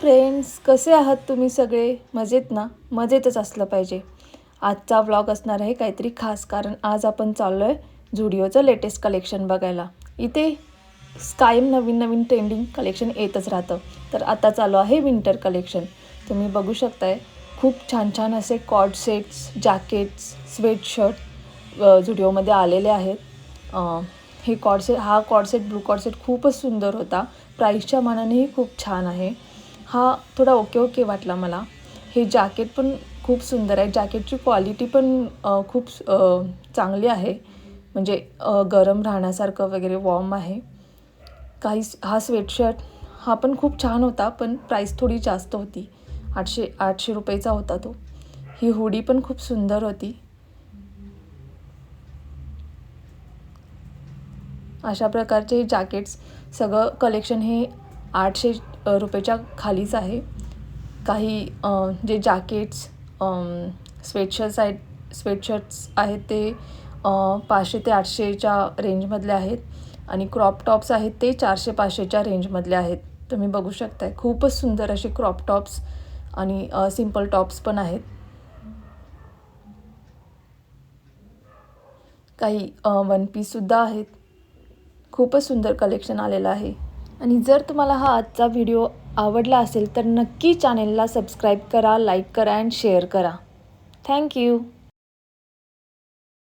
Friends, कसे आहात तुम्ही सगळे? मजेत ना? मजेतच असलं पाहिजे. आजचा व्लॉग असणार आहे काहीतरी खास, कारण आज आपण चाललो आहे झुडिओचं लेटेस्ट कलेक्शन बघायला. इथे कायम नवीन नवीन ट्रेंडिंग कलेक्शन येतच राहतं. तर आता चालू आहे विंटर कलेक्शन. तुम्ही बघू शकताय खूप छान छान असे कॉर्ड सेट्स, जॅकेट्स, स्वेटशर्ट झुडिओमध्ये आलेले आहेत. हे cord set blue cord set खूपच सुंदर होता. प्राईसच्या मानानेही खूप छान आहे. हा थोडा ओके वाटला मला. हे जॅकेट पण खूप सुंदर आहे. जॅकेटची क्वालिटी पण खूप चांगली आहे. म्हणजे गरम राहण्यासारखं वगैरे वॉर्म आहे. हा स्वेटशर्ट हा पण खूप छान होता, पण प्राईस थोडी जास्त होती. 800 रुपयेचा होता तो. ही हुडी पण खूप सुंदर होती. अशा प्रकारचे हे जॅकेट्स सगळं कलेक्शन हे 800 रुपयेच्या खालीच आहे. काही जे जॅकेट्स, स्वेटशर्ट्स आहेत ते 500 ते 800च्या रेंजमधले आहेत आणि क्रॉप टॉप्स आहेत ते 400-500च्या रेंजमधले आहेत. तुम्ही बघू शकताय खूपच सुंदर असे क्रॉप टॉप्स आणि सिंपल टॉप्स पण आहेत. काही वन पीससुद्धा आहेत. खूपच सुंदर कलेक्शन आलेलं आहे. आणि जर तुम्हाला हा आजचा व्हिडिओ आवडला असेल तर नक्की चॅनेलला सबस्क्राईब करा, लाईक करा अँड शेअर करा. थँक्यू.